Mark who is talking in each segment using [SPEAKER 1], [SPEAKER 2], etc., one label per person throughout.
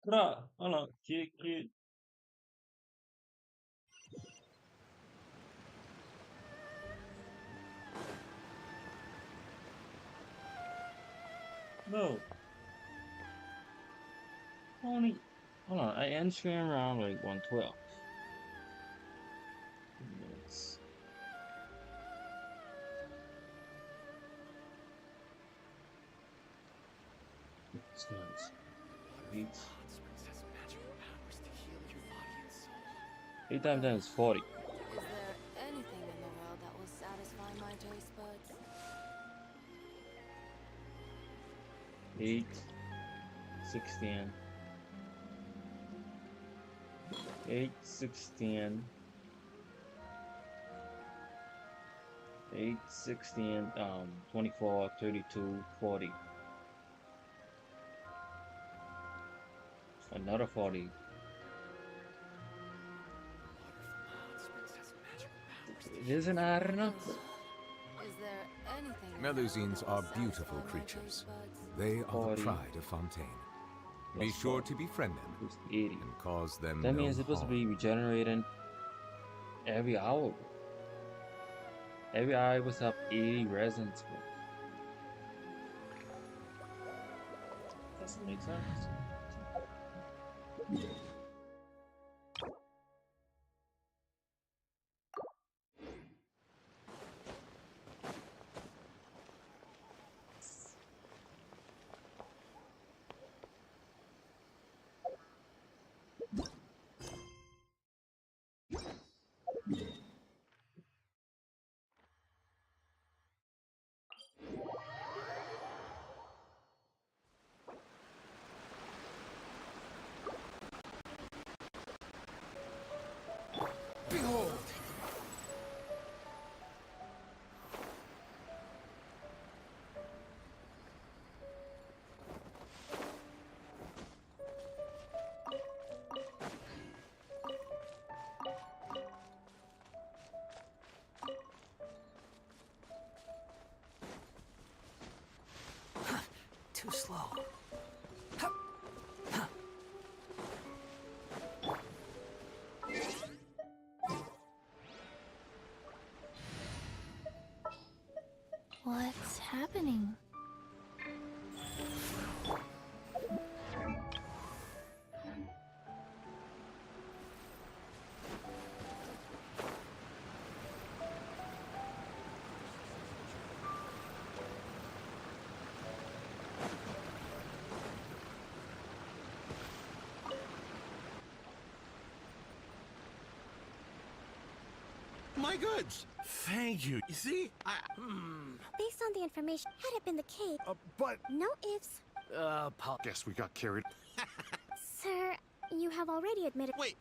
[SPEAKER 1] Hold on, kid. No, only. Hold on, I end stream around like 112 minutes. It's nice. Eight. 8 times 10 is 40.
[SPEAKER 2] Is there anything in the world that will satisfy my taste buds?
[SPEAKER 1] 8, 16. 8, 16. 8, 16, 24, 32, 40. Another 40. It isn't hard enough.
[SPEAKER 2] Is there anything
[SPEAKER 3] Melusines are beautiful creatures. They are the
[SPEAKER 1] 40.
[SPEAKER 3] pride of Fontaine. Be
[SPEAKER 1] Plus
[SPEAKER 3] sure
[SPEAKER 1] 40.
[SPEAKER 3] to befriend them
[SPEAKER 1] It's 80.
[SPEAKER 3] and cause them
[SPEAKER 1] That
[SPEAKER 3] no
[SPEAKER 1] means it's supposed to
[SPEAKER 3] harm.
[SPEAKER 1] be regenerating every hour. Every hour was up 80 resins. Doesn't make sense.
[SPEAKER 3] Behold! Too slow.
[SPEAKER 2] What's happening?
[SPEAKER 4] My goods! Thank you. You see?
[SPEAKER 5] Based on the information, had it been the case,
[SPEAKER 4] But...
[SPEAKER 5] no ifs.
[SPEAKER 4] Guess we got carried...
[SPEAKER 5] Sir, you have already admitted
[SPEAKER 4] Wait,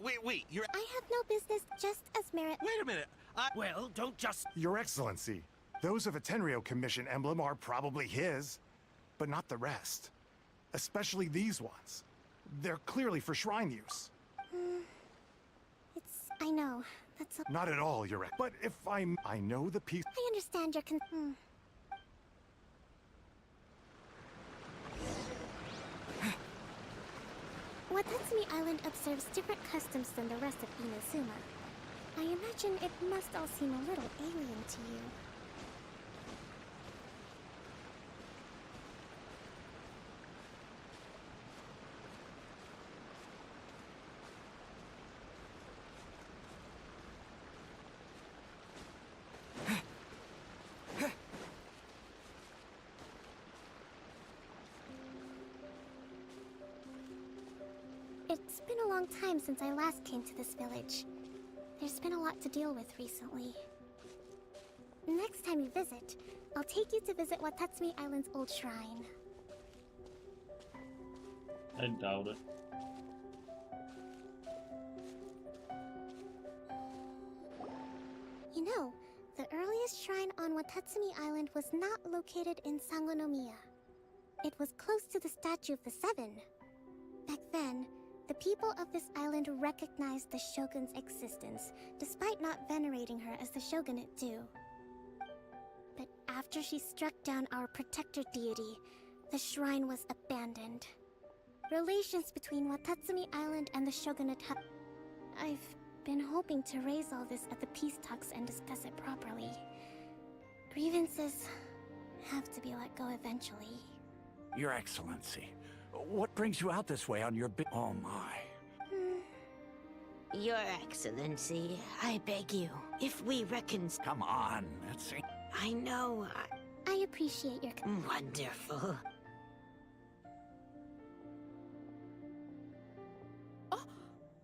[SPEAKER 4] you're...
[SPEAKER 5] I have no business just as merit.
[SPEAKER 4] Wait a minute! Well, don't just...
[SPEAKER 6] Your Excellency, those of a Tenryo Commission emblem are probably his, but not the rest. Especially these ones. They're clearly for shrine use.
[SPEAKER 5] I know, that's a...
[SPEAKER 6] Not at all, Your Ex. But if I know the piece...
[SPEAKER 5] I understand your Watatsumi Island observes different customs than the rest of Inazuma. I imagine it must all seem a little alien to you. It's been a long time since I last came to this village. There's been a lot to deal with recently. Next time you visit, I'll take you to visit Watatsumi Island's old shrine.
[SPEAKER 1] I doubt it.
[SPEAKER 5] You know, the earliest shrine on Watatsumi Island was not located in Sangonomiya. It was close to the Statue of the Seven. Back then, the people of this island recognized the shogun's existence, despite not venerating her as the shogunate do. But after she struck down our protector deity, the shrine was abandoned. Relations between Watatsumi Island and the Shogunate have... I've been hoping to raise all this at the peace talks and discuss it properly. Grievances have to be let go eventually.
[SPEAKER 4] Your Excellency, what brings you out this way on your Oh my.
[SPEAKER 7] Your Excellency, I beg you, if we
[SPEAKER 4] Come on, let's see.
[SPEAKER 7] I know,
[SPEAKER 5] I appreciate your...
[SPEAKER 7] wonderful.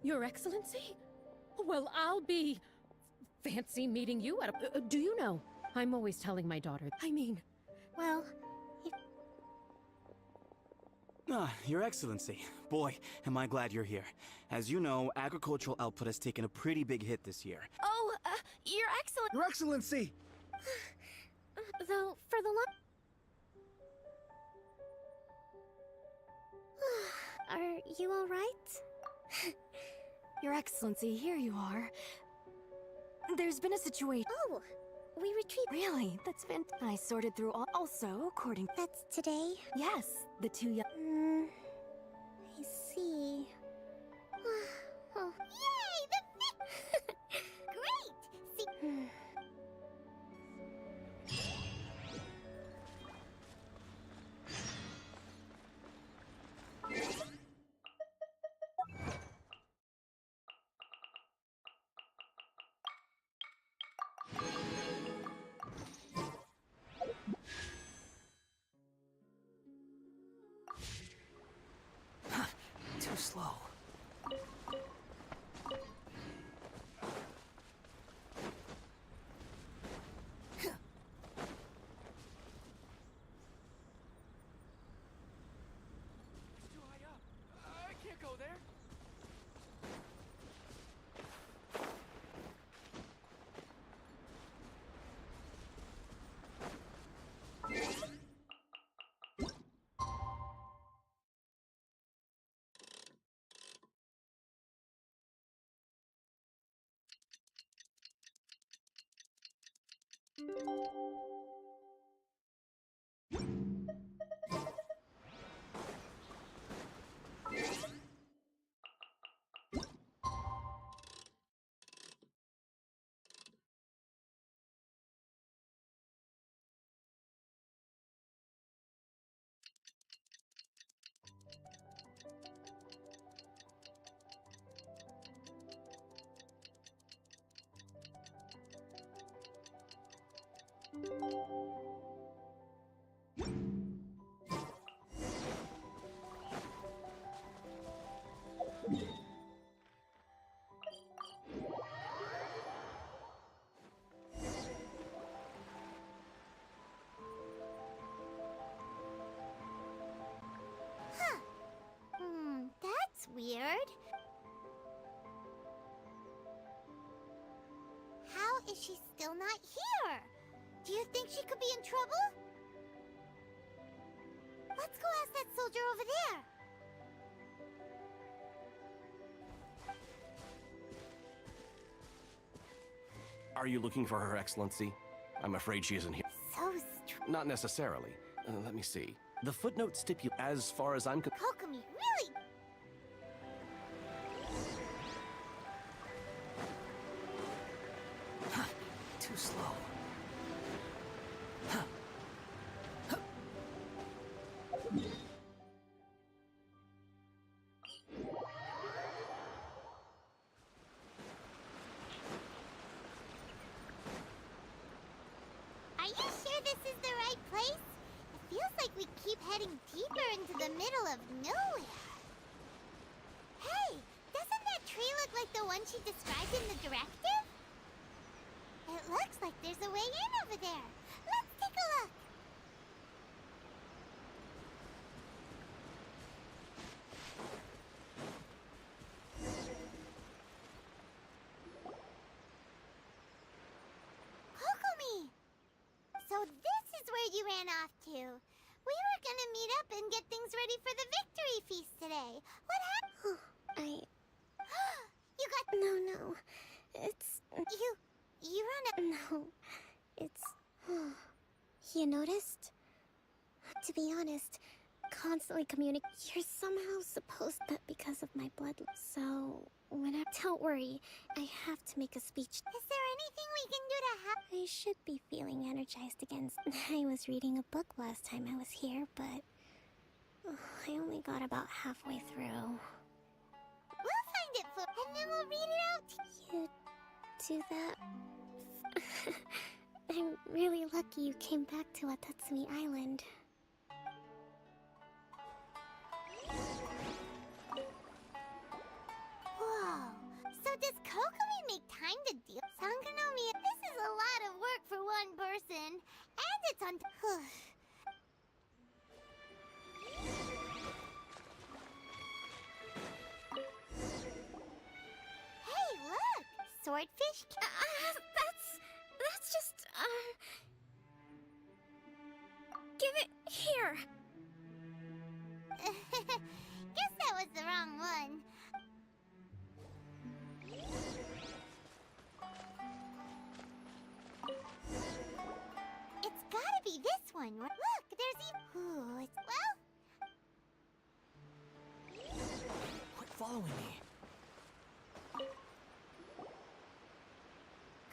[SPEAKER 8] Your Excellency? Well, I'll be... fancy meeting you at a... do you know? I'm always telling my daughter... I mean...
[SPEAKER 5] Well,
[SPEAKER 9] Your Excellency. Boy, am I glad you're here. As you know, agricultural output has taken a pretty big hit this year.
[SPEAKER 2] Oh, Your Excellency.
[SPEAKER 9] Your Excellency!
[SPEAKER 5] though, for the Are you alright?
[SPEAKER 2] Your Excellency, here you are. There's been a situation.
[SPEAKER 5] Oh, we retreat.
[SPEAKER 2] Really? That's fantastic. I sorted through all. Also, according.
[SPEAKER 5] That's today?
[SPEAKER 2] Yes, the two young.
[SPEAKER 5] I see. Oh. Yay! The Great! See.
[SPEAKER 9] Too slow.
[SPEAKER 4] I can't go there.
[SPEAKER 5] That's weird. How is she still not here? Do you think she could be in trouble? Let's go ask that soldier over there.
[SPEAKER 10] Are you looking for Her Excellency? I'm afraid she isn't here.
[SPEAKER 5] So
[SPEAKER 10] Not necessarily. Let me see. The footnote stipulates, as far as I'm
[SPEAKER 5] Kokomi, really?
[SPEAKER 9] Too slow.
[SPEAKER 5] Are you sure this is the right place? It feels like we keep heading deeper into the middle of nowhere. Hey, doesn't that tree look like the one she described in the directive? It looks like there's a way in over there. Let's take a look. Kokomi! So this is where you ran off to. We were gonna meet up and get things ready for the victory feast today. What happened? You got... No. It's... You run a... No. It's... You noticed? To be honest, constantly communicate. You're somehow supposed to, because of my blood. So, don't worry, I have to make a speech. Is there anything we can do to help? I should be feeling energized again. I was reading a book last time I was here, but I only got about halfway through. We'll find it for, and then we'll read it out. You do that? I'm really lucky you came back to Watatsumi Island. Whoa. So does Kokomi make time to deal? Sangonomiya, this is a lot of work for one person. And it's on... Hey, look! Swordfish... that's just... Give it here! Guess that was the wrong one. It's gotta be this one. Look, there's even... Ooh, it's... Well...
[SPEAKER 9] Quit following me.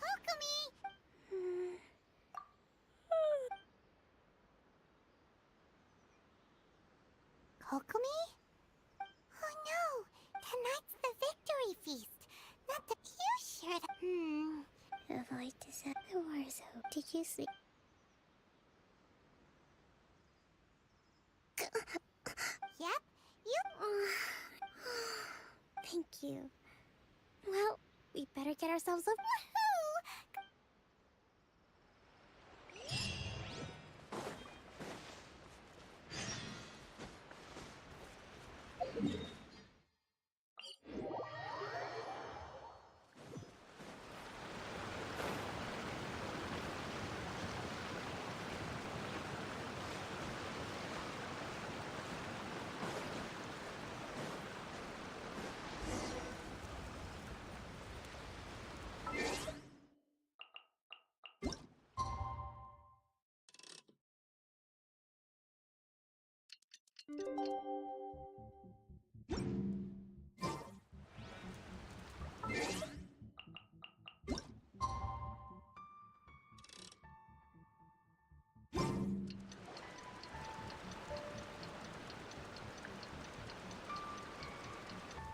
[SPEAKER 5] Kokomi! Kokomi? Oh no! Tonight's the victory feast! Not the... You sure that... Avoid this at the war zone. Did you sleep? Yep, you... Thank you. Well, we better get ourselves a... Woohoo!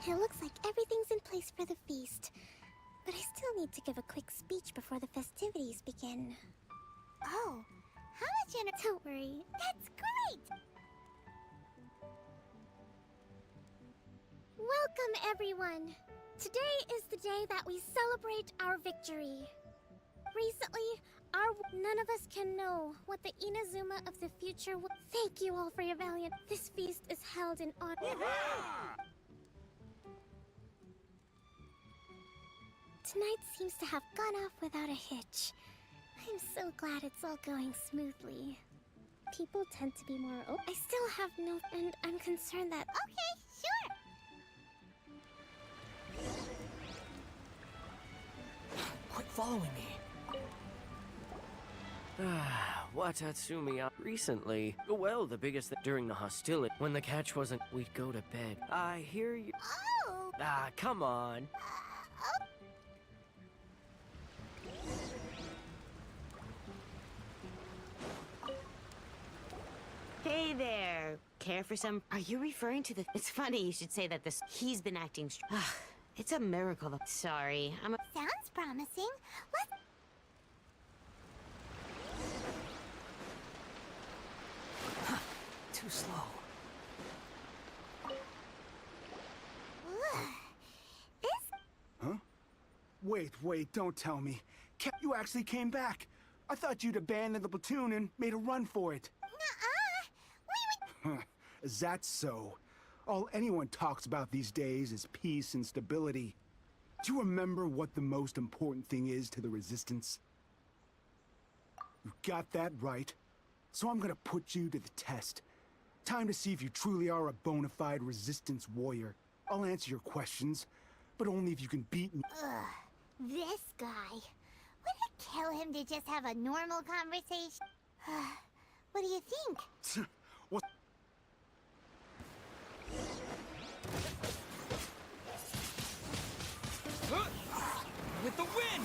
[SPEAKER 5] It looks like everything's in place for the feast. But I still need to give a quick speech before the festivities begin. Oh, how much Don't worry, that's great! Welcome, everyone! Today is the day that we celebrate our victory. Recently, none of us can know what the Inazuma of the future will... Thank you all for your valiant... This feast is held in honor... Tonight seems to have gone off without a hitch. I'm so glad it's all going smoothly. People tend to be more open. I still have no... And I'm concerned that... Okay, sure!
[SPEAKER 10] Quit following me. Watatsumi, recently, well, the biggest thing during the hostility, when the catch wasn't, we'd go to bed. I hear you.
[SPEAKER 5] Oh!
[SPEAKER 10] Come on.
[SPEAKER 7] Hey there. Care for some... Are you referring to the... It's funny you should say that this... He's been acting... It's a miracle. Sorry, I'm a...
[SPEAKER 5] Sounds promising. Let's...
[SPEAKER 10] Too slow.
[SPEAKER 5] This...
[SPEAKER 6] Huh? Wait, don't tell me. You actually came back. I thought you'd abandoned the platoon and made a run for it. Is that so? All anyone talks about these days is peace and stability. Do you remember what the most important thing is to the Resistance? You got that right. So I'm gonna put you to the test. Time to see if you truly are a bona fide Resistance warrior. I'll answer your questions, but only if you can beat me.
[SPEAKER 5] This guy. Would it kill him to just have a normal conversation? What do you think?
[SPEAKER 6] What?
[SPEAKER 9] win!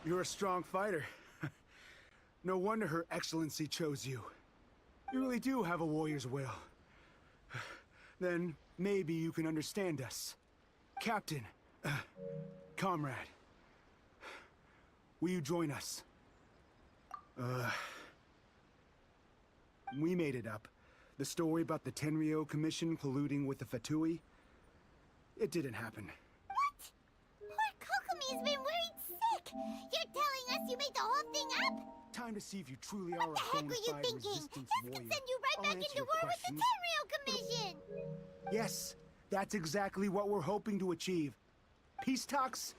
[SPEAKER 6] You're a strong fighter. No wonder Her Excellency chose you. You really do have a warrior's will. Then maybe you can understand us. Captain, comrade, will you join us? We made it up. The story about the Tenryo Commission colluding with the Fatui, it didn't happen.
[SPEAKER 5] What? Poor Kokomi's been worried sick! You're telling us you made the whole thing up?
[SPEAKER 6] Time to see if you truly
[SPEAKER 5] What
[SPEAKER 6] are
[SPEAKER 5] the
[SPEAKER 6] a
[SPEAKER 5] heck
[SPEAKER 6] bona
[SPEAKER 5] were you
[SPEAKER 6] fide
[SPEAKER 5] thinking? This
[SPEAKER 6] resistance
[SPEAKER 5] could
[SPEAKER 6] warrior.
[SPEAKER 5] send you right
[SPEAKER 6] I'll
[SPEAKER 5] back
[SPEAKER 6] answer
[SPEAKER 5] into
[SPEAKER 6] your
[SPEAKER 5] war with the
[SPEAKER 6] questions.
[SPEAKER 5] Tenryo Commission!
[SPEAKER 6] Yes, that's exactly what we're hoping to achieve. Peace talks?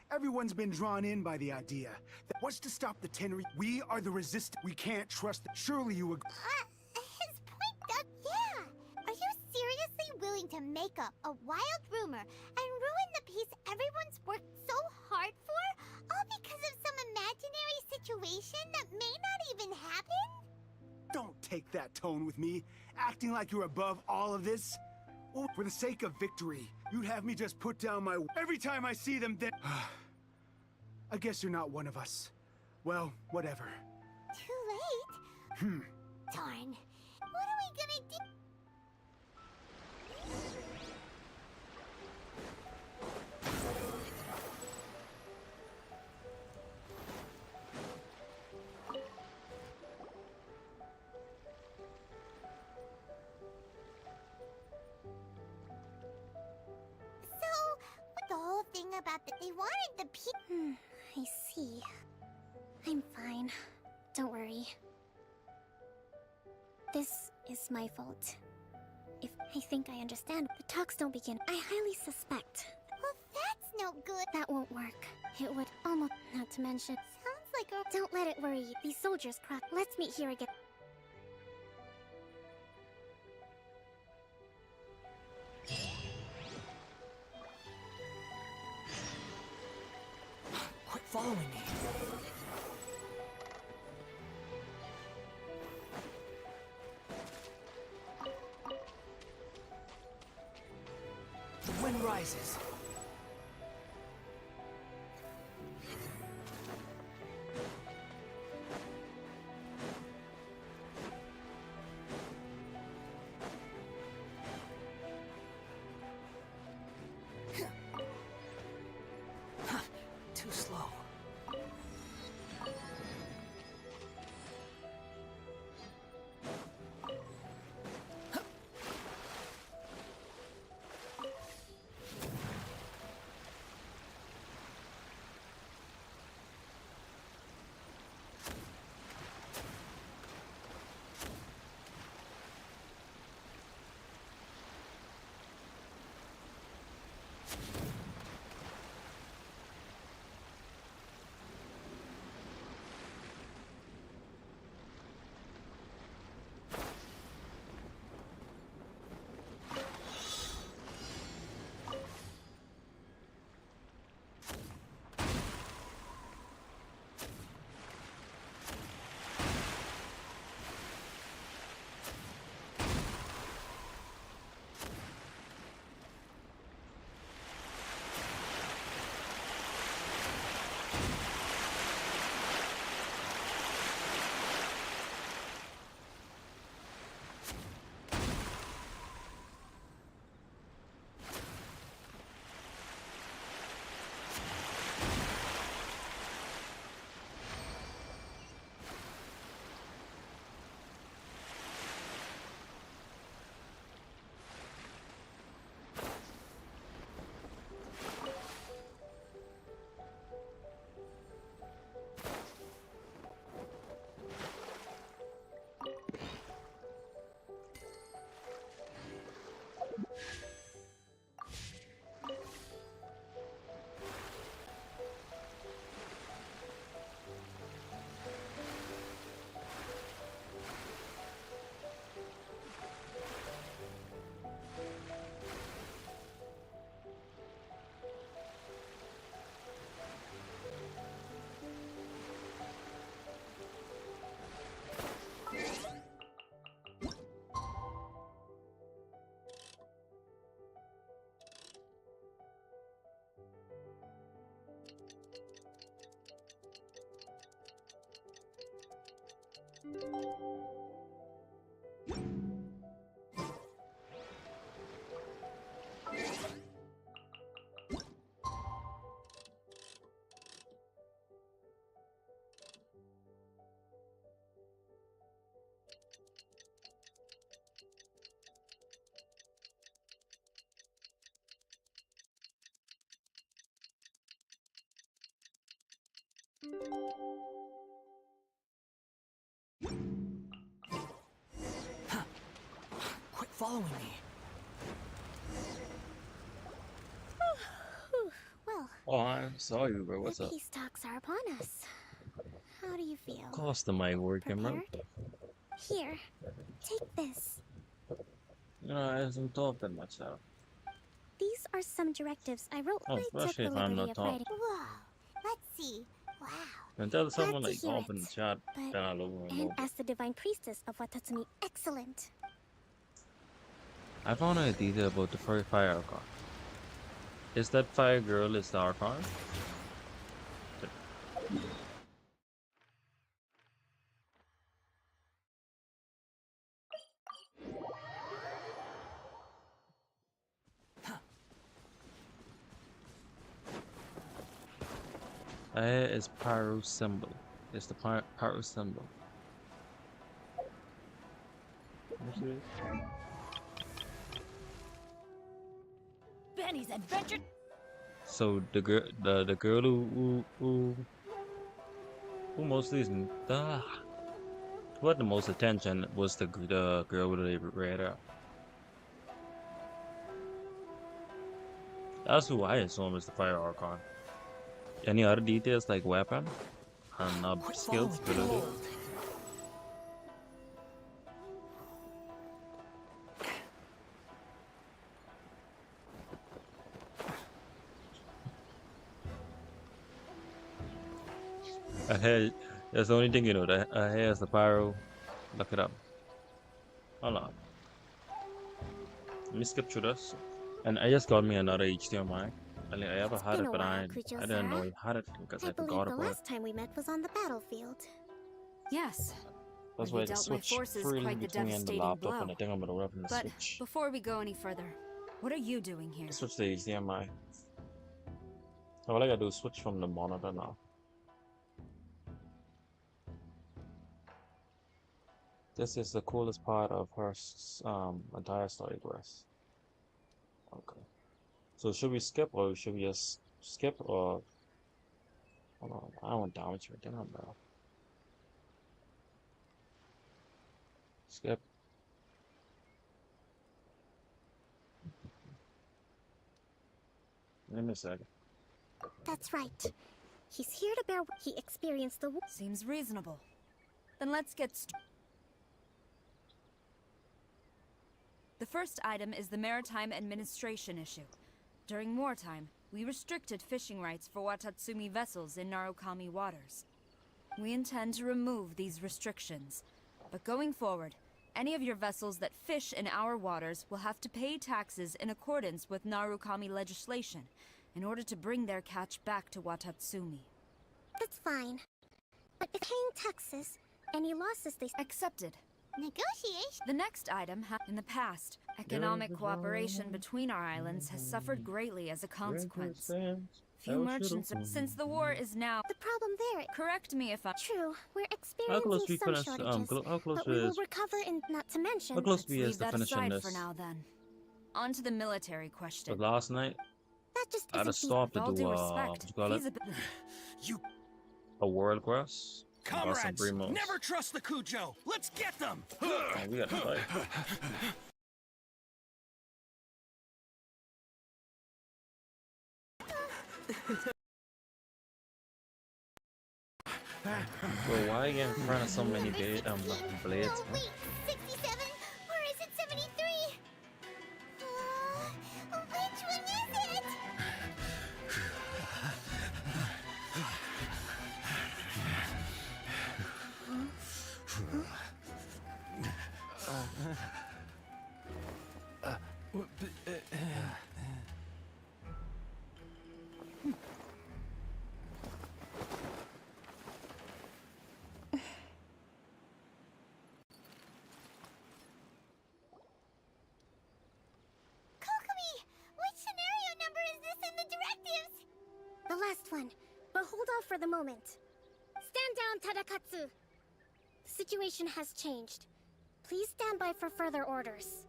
[SPEAKER 6] Everyone's been drawn in by the idea that what's to stop the Tenri? We are the resistance. We can't trust them. Surely you agree.
[SPEAKER 5] His point, Doug, yeah. Are you seriously willing to make up a wild rumor and ruin the peace everyone's worked so hard for? All because of some imaginary situation that may not even happen?
[SPEAKER 6] Don't take that tone with me, acting like you're above all of this. Well, for the sake of victory, you'd have me just put down my... Every time I see them, then... I guess you're not one of us. Well, whatever.
[SPEAKER 5] Too late? Darn. What are we gonna do? The whole thing about they wanted the I see. I'm fine. Don't worry. This is my fault. If I think I understand, the talks don't begin. I highly suspect. Well, that's no good. That won't work. It would almost... Not to mention... Sounds like a... Don't let it worry you. These soldiers crack. Let's meet here again.
[SPEAKER 10] Quit following me. The wind rises. Too slow.
[SPEAKER 7] Quit following me.
[SPEAKER 5] Well,
[SPEAKER 1] Oh, I saw you, bro. What's
[SPEAKER 5] the
[SPEAKER 1] up?
[SPEAKER 5] peace talks are upon us. How do you feel?
[SPEAKER 1] Cost the mic working, bro.
[SPEAKER 5] Prepared? Here, take this.
[SPEAKER 1] You know, I haven't talked that much out.
[SPEAKER 5] These are some directives I wrote.
[SPEAKER 1] Oh,
[SPEAKER 5] I took
[SPEAKER 1] especially
[SPEAKER 5] the
[SPEAKER 1] if I'm
[SPEAKER 5] liberty
[SPEAKER 1] not
[SPEAKER 5] of
[SPEAKER 1] talking.
[SPEAKER 5] writing. Whoa, let's see. Wow.
[SPEAKER 1] Until
[SPEAKER 5] Glad
[SPEAKER 1] someone
[SPEAKER 5] to
[SPEAKER 1] like
[SPEAKER 5] hear
[SPEAKER 1] open the
[SPEAKER 5] it.
[SPEAKER 1] chat,
[SPEAKER 5] But,
[SPEAKER 1] then I'll over and
[SPEAKER 5] and
[SPEAKER 1] over.
[SPEAKER 5] as the divine priestess of Watatsumi, excellent.
[SPEAKER 1] I found out a detail about the fire archon. Is that fire girl is the archon? Is pyro symbol. It's the pyro symbol.
[SPEAKER 2] Benny's adventure.
[SPEAKER 1] So the girl who mostly is who had the most attention was the girl with the red hair. That's who I assume is the fire archon. Any other details like weapon and skills ability? Ahead, that's the only thing you know. That ahead is the pyro. Look it up. Hold on. Let me skip through this. And I just got me another HDMI. I ever had it, but I didn't know I had it because I
[SPEAKER 5] believe
[SPEAKER 1] forgot
[SPEAKER 5] the
[SPEAKER 1] about it.
[SPEAKER 5] last time we met was on the battlefield.
[SPEAKER 2] Yes.
[SPEAKER 1] That's
[SPEAKER 2] where
[SPEAKER 1] why
[SPEAKER 2] you
[SPEAKER 1] the
[SPEAKER 2] dealt my
[SPEAKER 1] switch
[SPEAKER 2] forces
[SPEAKER 1] freely
[SPEAKER 2] quite the
[SPEAKER 1] between the
[SPEAKER 2] devastating
[SPEAKER 1] laptop
[SPEAKER 2] blow.
[SPEAKER 1] and I think I'm gonna rub in the
[SPEAKER 2] But
[SPEAKER 1] switch.
[SPEAKER 2] before we go any further, what are you doing here?
[SPEAKER 1] Switch the HDMI. All I gotta do is switch from the monitor now. This is the coolest part of her entire story quest. Okay. So should we skip or should we just skip or hold on? I don't want damage right now, bro. Skip. Give me a second.
[SPEAKER 5] That's right. He's here to bear. He experienced the.
[SPEAKER 2] Seems reasonable. Then let's get The first item is the Maritime Administration issue. During wartime, we restricted fishing rights for Watatsumi vessels in Narukami waters. We intend to remove these restrictions, but going forward, any of your vessels that fish in our waters will have to pay taxes in accordance with Narukami legislation in order to bring their catch back to Watatsumi.
[SPEAKER 5] That's fine. But if paying taxes, any losses they
[SPEAKER 2] accepted.
[SPEAKER 5] Negotiation.
[SPEAKER 2] The next item in the past, economic cooperation between our islands has suffered greatly as a consequence. Few merchants since the war is now
[SPEAKER 5] the problem there.
[SPEAKER 2] Correct me if I'm
[SPEAKER 5] true. We're experiencing some shortages, but we will recover. In not to mention.
[SPEAKER 1] How close
[SPEAKER 2] let's
[SPEAKER 1] we is
[SPEAKER 2] leave
[SPEAKER 1] to
[SPEAKER 2] that
[SPEAKER 1] finishing
[SPEAKER 2] aside
[SPEAKER 1] this?
[SPEAKER 2] for now. Then, on to the military question.
[SPEAKER 1] But last night
[SPEAKER 5] That just
[SPEAKER 1] I had to
[SPEAKER 5] isn't
[SPEAKER 1] stop to
[SPEAKER 2] With all
[SPEAKER 1] do
[SPEAKER 2] due respect,
[SPEAKER 4] You
[SPEAKER 1] a world quest.
[SPEAKER 4] comrades, never trust the Cujo. Let's get them.
[SPEAKER 1] Oh, we got to fight. Bro, why are you in front of so many blades,
[SPEAKER 5] Wait, 67? Or is it 73? Which one is it? for the moment. Stand down, Tadakatsu. The situation has changed. Please stand by for further orders.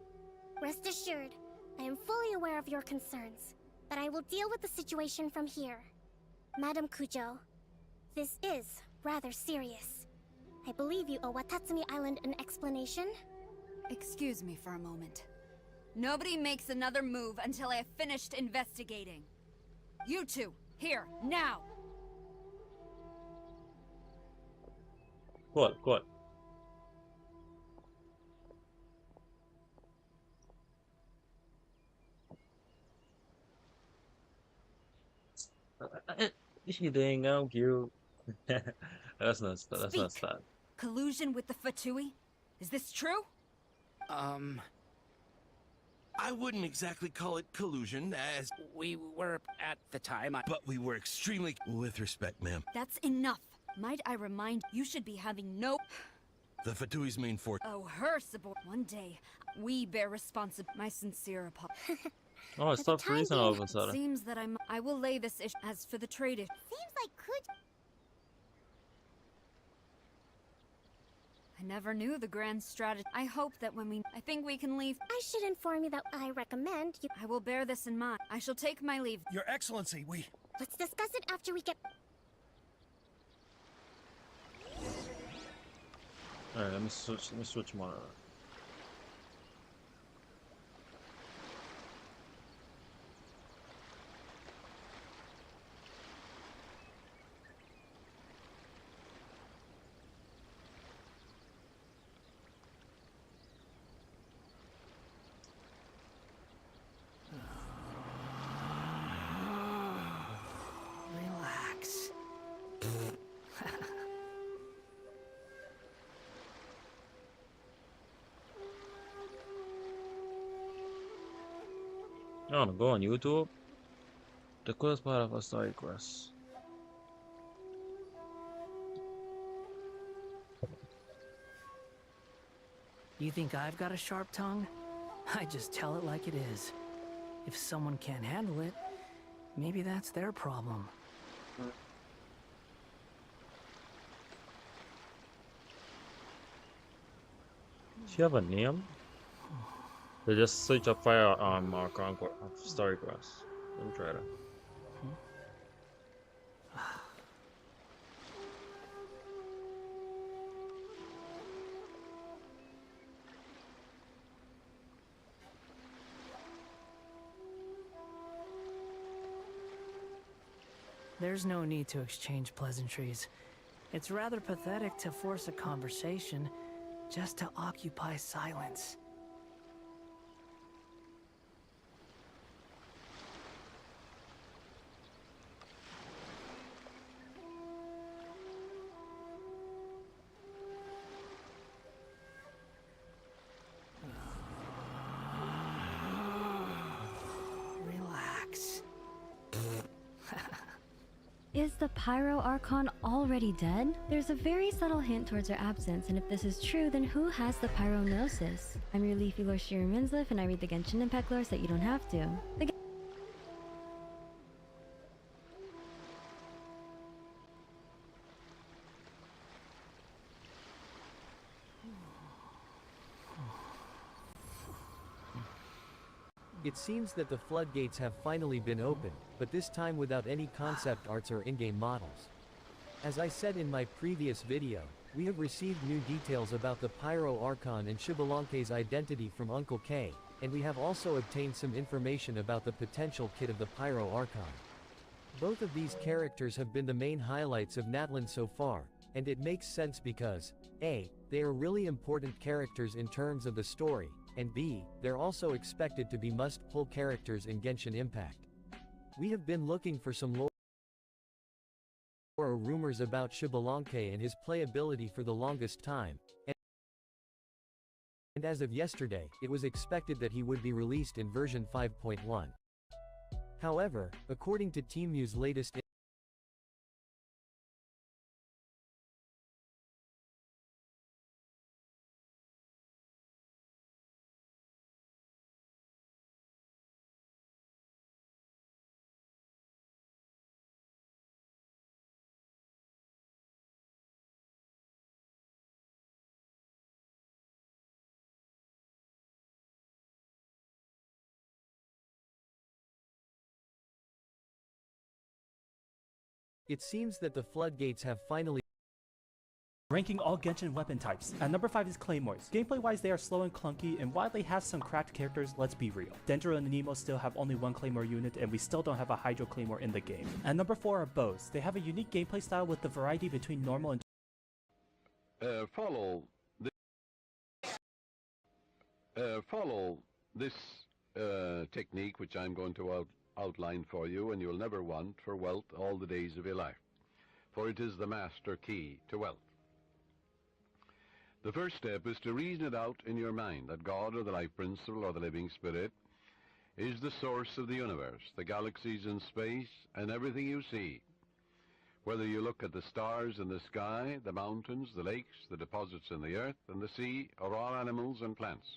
[SPEAKER 5] Rest assured, I am fully aware of your concerns, but I will deal with the situation from here. Madam Kujo, this is rather serious. I believe you owe Watatsumi Island an explanation.
[SPEAKER 2] Excuse me for a moment. Nobody makes another move until I have finished investigating. You two, here, now!
[SPEAKER 1] What? What? She dang, I'm cute. That's not. That's not
[SPEAKER 2] Speak.
[SPEAKER 1] that.
[SPEAKER 2] Collusion with the Fatui? Is this true?
[SPEAKER 11] I wouldn't exactly call it collusion, as
[SPEAKER 4] We were, at the time,
[SPEAKER 11] but we were extremely with respect, ma'am.
[SPEAKER 2] That's enough. Might I remind you should be having no...
[SPEAKER 11] The Fatui's main fort.
[SPEAKER 2] Oh, her support. One day, we bear responsibility. My sincere apologies.
[SPEAKER 1] Oh, it stopped freezing all of a sudden.
[SPEAKER 2] Seems that I will lay this issue. As for the trade issue,
[SPEAKER 5] Seems like Kujo...
[SPEAKER 2] I never knew the grand strategy. I hope that when I think we can leave.
[SPEAKER 5] I should inform you that I recommend you...
[SPEAKER 2] I will bear this in mind. I shall take my leave.
[SPEAKER 11] Your Excellency, we...
[SPEAKER 5] Let's discuss it after we get...
[SPEAKER 1] Alright, let me switch monitor.
[SPEAKER 10] Relax.
[SPEAKER 1] I wanna go on YouTube. The coolest part of a story quest.
[SPEAKER 10] You think I've got a sharp tongue? I just tell it like it is. If someone can't handle it, maybe that's their problem.
[SPEAKER 1] Do you have a name? They just switch up firearm or conquer story quest. Let me try that.
[SPEAKER 10] There's no need to exchange pleasantries. It's rather pathetic to force a conversation just to occupy silence. Relax.
[SPEAKER 12] Is the Pyro Archon already dead? There's a very subtle hint towards her absence, and if this is true, then who has the Pyronosis? I'm your Leafy Lore Shiro Minzliff, and I read the Genshin Impact lore so that you don't have to.
[SPEAKER 13] It seems that the floodgates have finally been opened, but this time without any concept arts or in-game models. As I said in my previous video, we have received new details about the Pyro Archon and Shibalanke's identity from Uncle K, and we have also obtained some information about the potential kit of the Pyro Archon. Both of these characters have been the main highlights of Natlan so far, and it makes sense because, A, they are really important characters in terms of the story, and B, they're also expected to be must-pull characters in Genshin Impact. We have been looking for some lore or rumors about Shibalanke and his playability for the longest time, and as of yesterday, it was expected that he would be released in version 5.1. However, according to TeamView's latest It seems that the floodgates have finally
[SPEAKER 14] ranking all Genshin weapon types. At number 5 is Claymores. Gameplay-wise, they are slow and clunky, and while they have some cracked characters, let's be real. Dendro and Nemo still have only one Claymore unit, and we still don't have a Hydro Claymore in the game. At number 4 are Bows. They have a unique gameplay style with the variety between normal and
[SPEAKER 15] follow this technique which I'm going to outline for you, and you'll never want for wealth all the days of your life, for it is the master key to wealth. The first step is to reason it out in your mind that God or the life principle or the living spirit is the source of the universe, the galaxies in space, and everything you see. Whether you look at the stars in the sky, the mountains, the lakes, the deposits in the earth and the sea, or all animals and plants.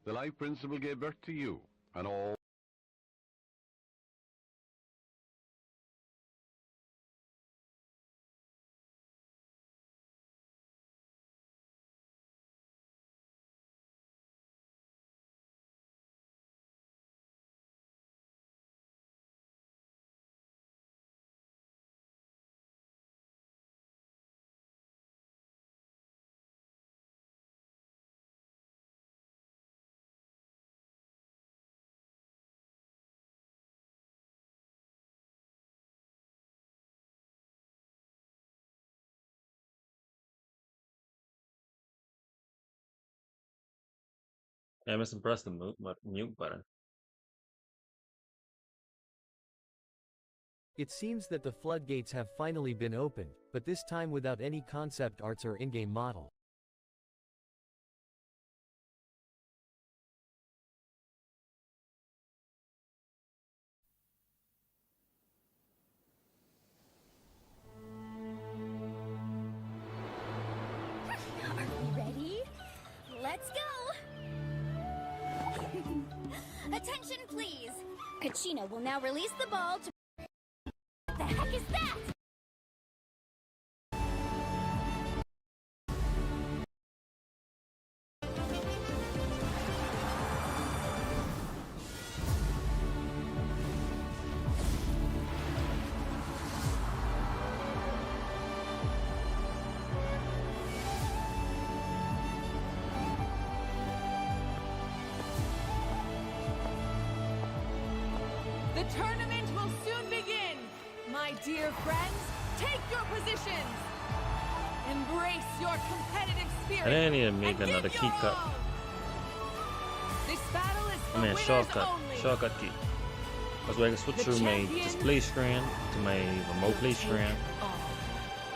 [SPEAKER 15] The life principle gave birth to you, and all
[SPEAKER 1] I must press the mute button.
[SPEAKER 13] It seems that the floodgates have finally been opened, but this time without any concept arts or in-game model.
[SPEAKER 2] Ready? Let's go! Attention, please! Kachina will now release the ball to... What the heck is that?
[SPEAKER 16] The tournament will soon begin! My dear friends, take your positions! Embrace your competitive spirit!
[SPEAKER 1] I didn't need to make another key cut.
[SPEAKER 16] This battle is for winners
[SPEAKER 1] shortcut.
[SPEAKER 16] only.
[SPEAKER 1] Shortcut key. That's where I can switch through my display screen to my remote play screen.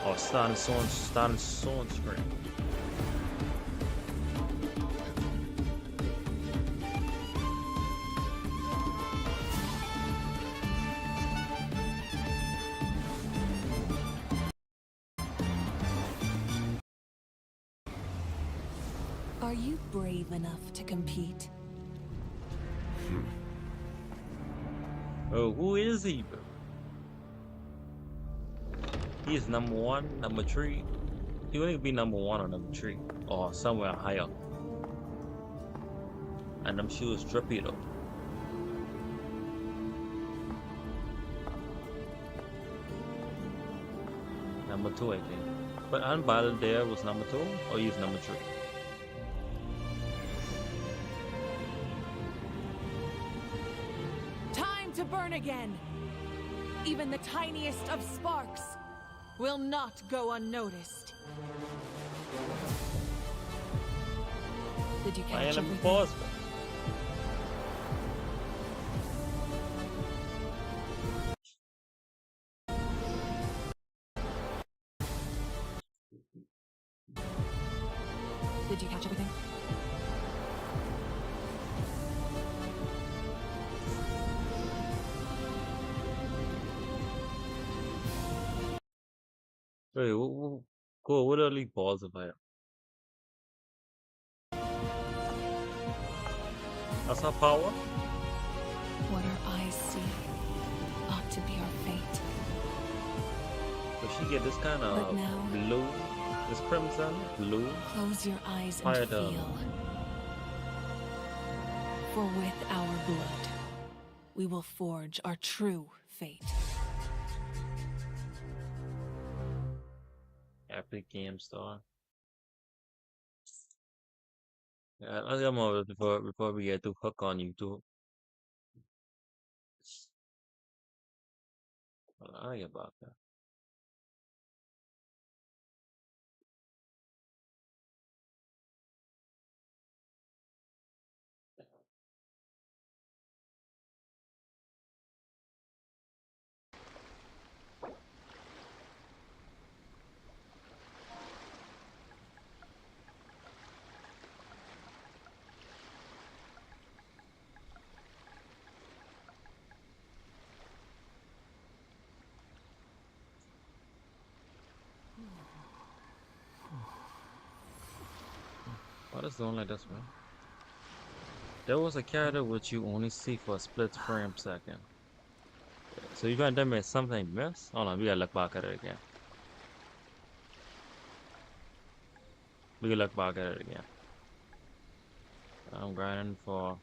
[SPEAKER 1] Or starting someone's screen.
[SPEAKER 16] Are you brave enough to compete?
[SPEAKER 1] Oh, who is he, bro? He is number 1, number 3. He wouldn't be number 1 or number 3. Or somewhere higher. And them shoes drippy though. Number 2, I think. But Unbattled there was number 2, or he's number 3.
[SPEAKER 16] Time to burn again! Even the tiniest of sparks will not go unnoticed. Did you catch everything?
[SPEAKER 1] Pause.
[SPEAKER 16] Did you catch everything?
[SPEAKER 1] Wait, cool. What are these balls of fire? That's our power?
[SPEAKER 16] What our eyes see ought to be our fate.
[SPEAKER 1] So she get this kind
[SPEAKER 16] But
[SPEAKER 1] of
[SPEAKER 16] now-
[SPEAKER 1] blue, this crimson, blue.
[SPEAKER 16] Close your eyes
[SPEAKER 1] Fire
[SPEAKER 16] and
[SPEAKER 1] down.
[SPEAKER 16] feel. For with our blood, we will forge our true fate.
[SPEAKER 1] Epic Game Store. Yeah, let's get more before we get too hooked on YouTube. I get about that. Why does it doing like this, man? There was a character which you only see for a split frame second. So you're gonna tell me something missed? Hold on, we gotta look back at it again. We can look back at it again. I'm grinding for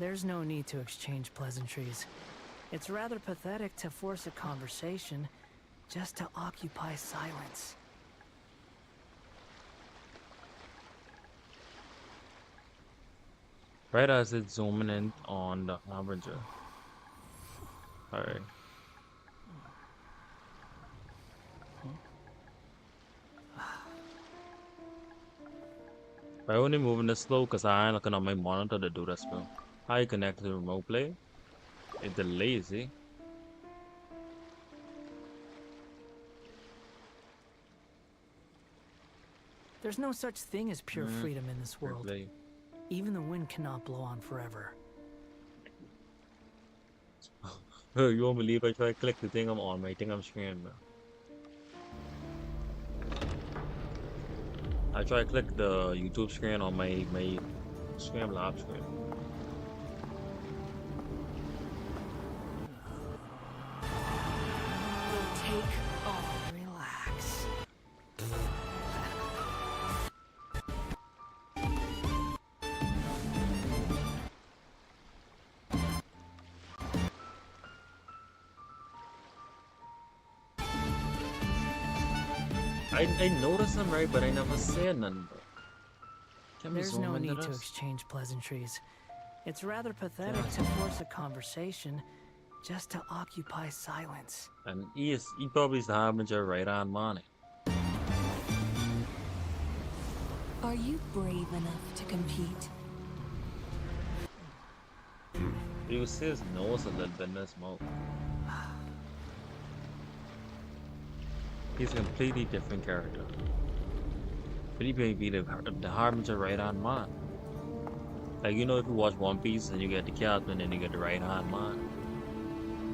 [SPEAKER 10] There's no need to exchange pleasantries. It's rather pathetic to force a conversation just to occupy silence.
[SPEAKER 1] right as it's zooming in on the harbinger. Alright. I only moving this slow because I ain't looking on my monitor to do this, bro. How you connect to the remote play? It delays, see?
[SPEAKER 10] There's no such thing as pure freedom in this world. Even the wind cannot blow on forever.
[SPEAKER 1] You won't believe I try to click the thing I'm on, I think I'm streaming, bro. I try to click the YouTube screen on my Streamlabs screen.
[SPEAKER 10] Take off. Relax.
[SPEAKER 1] I noticed them right, but I never said nothing, bro.
[SPEAKER 10] There's no need to exchange pleasantries. It's rather pathetic to force a conversation just to occupy silence.
[SPEAKER 1] And he probably is the harbinger right on money.
[SPEAKER 17] Are you brave enough to compete?
[SPEAKER 1] You see his nose a little bit in this mode. He's a completely different character. But he may be the harbinger right on man. Like, you know, if you watch One Piece and you get the captain and you get the right hand man.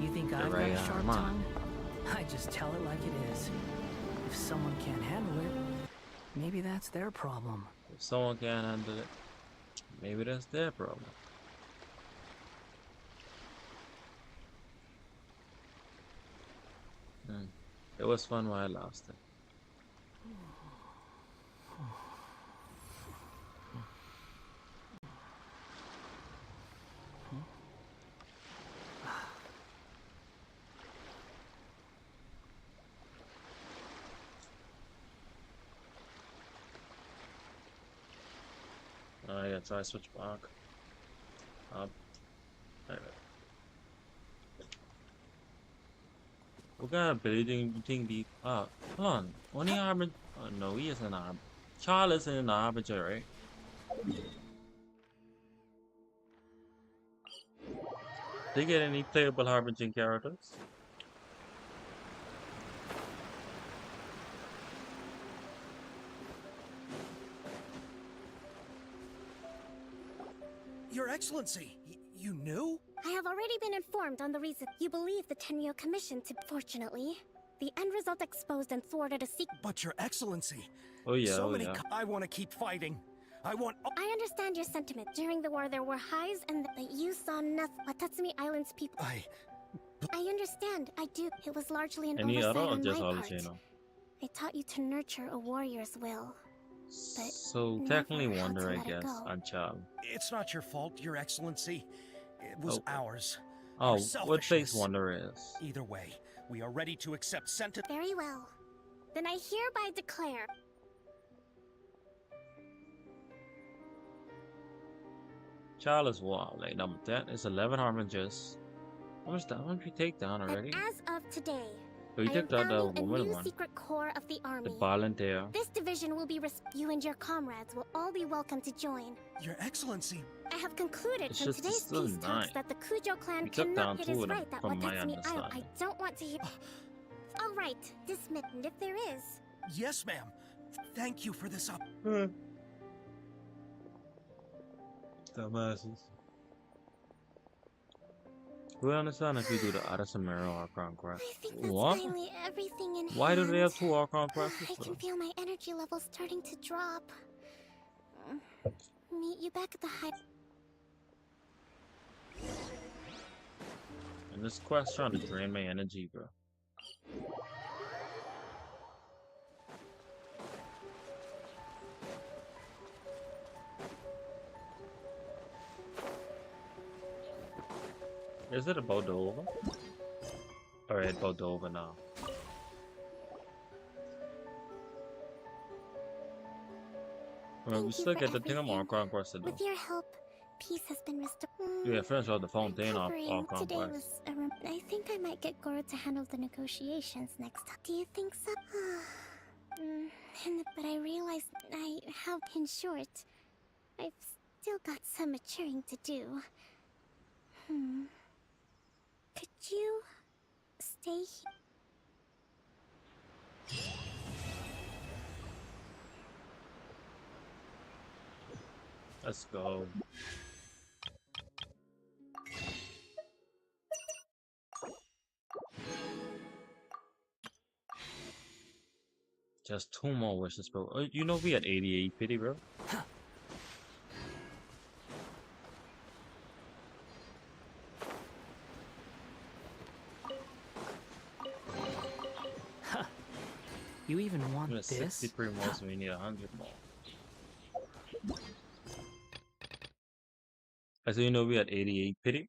[SPEAKER 10] You think I've got a sharp tongue? I just tell it like it is. If someone can't handle it, maybe that's their problem.
[SPEAKER 1] If someone can't handle it, maybe that's their problem. It was fun while I lost it. Yeah, try switch back. Alright. What kind of ability do you think the hold on. Only harbinger no, he is an harbinger. Charles is an harbinger, right? They get any playable harbinging characters?
[SPEAKER 18] Your Excellency, you knew?
[SPEAKER 5] I have already been informed on the reason you believe the Tenryo Commission to... Fortunately, the end result exposed and thwarted a secret.
[SPEAKER 18] But Your Excellency...
[SPEAKER 1] Oh yeah,
[SPEAKER 18] so many I want to keep fighting. I
[SPEAKER 5] understand your sentiment. During the war, there were highs and but you saw nothing. Watatsumi Island's people... I understand. I do. It was largely an oversight on my part. I taught you to nurture a warrior's will. But
[SPEAKER 1] so technically Wonder, I guess, on Child.
[SPEAKER 18] It's not your fault, Your Excellency. It was ours. our
[SPEAKER 1] Oh, what Face
[SPEAKER 18] selfishness.
[SPEAKER 1] Wonder is.
[SPEAKER 18] Either way, we are ready to accept sentence.
[SPEAKER 5] Very well. Then I hereby declare.
[SPEAKER 1] Child is wild. Like number 10 is 11 Harmingers. How much damage we take down already?
[SPEAKER 5] As of today,
[SPEAKER 1] Oh, you
[SPEAKER 5] I am
[SPEAKER 1] took down the
[SPEAKER 5] founding a
[SPEAKER 1] woman
[SPEAKER 5] new
[SPEAKER 1] one.
[SPEAKER 5] secret corps of the army.
[SPEAKER 1] The volunteer.
[SPEAKER 5] This division will be you and your comrades will all be welcome to join.
[SPEAKER 18] Your Excellency.
[SPEAKER 5] I have concluded
[SPEAKER 1] It's
[SPEAKER 5] from
[SPEAKER 1] just
[SPEAKER 5] today's
[SPEAKER 1] still
[SPEAKER 5] peace talks
[SPEAKER 1] 9.
[SPEAKER 5] that the Kujo clan
[SPEAKER 1] We took
[SPEAKER 5] cannot
[SPEAKER 1] down
[SPEAKER 5] hit
[SPEAKER 1] 2
[SPEAKER 5] his
[SPEAKER 1] of them
[SPEAKER 5] right that
[SPEAKER 1] from my
[SPEAKER 5] Watatsumi Island. I
[SPEAKER 1] understanding.
[SPEAKER 5] don't want to hear. All right, dismissed if there is.
[SPEAKER 18] Yes, ma'am. Thank you for this up.
[SPEAKER 1] Dumbasses. We understand if you do the Arasamero Archon quest.
[SPEAKER 5] I think that's
[SPEAKER 1] What?
[SPEAKER 5] finally everything in
[SPEAKER 1] Why do they have
[SPEAKER 5] hand.
[SPEAKER 1] 2 Archon quests?
[SPEAKER 5] I can feel my energy levels starting to drop. Meet you back at the high.
[SPEAKER 1] And this quest trying to drain my energy, bro. Is it about the over? Alright, about the over now. Well, we
[SPEAKER 5] Thank you
[SPEAKER 1] still
[SPEAKER 5] for
[SPEAKER 1] get the thing of
[SPEAKER 5] everything.
[SPEAKER 1] Archon quest to do.
[SPEAKER 5] With your help, peace has been restored.
[SPEAKER 1] Yeah, finish all the fountain of
[SPEAKER 5] Recovering
[SPEAKER 1] Archon
[SPEAKER 5] today
[SPEAKER 1] quest.
[SPEAKER 5] was I think I might get Goro to handle the negotiations next time. Do you think so? But I realized I have, in short, I've still got some maturing to do. Could you stay here?
[SPEAKER 1] Let's go. Just 2 more wishes, bro. You know we at 88 pity, bro.
[SPEAKER 10] You even want
[SPEAKER 1] We at
[SPEAKER 10] this?
[SPEAKER 1] 63 more, so we need 100 more. So you know we at 88 pity.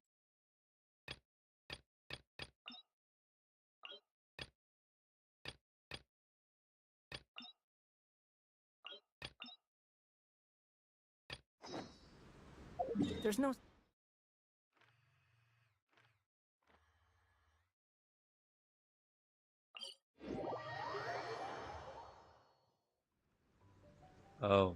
[SPEAKER 10] There's no...
[SPEAKER 1] Oh.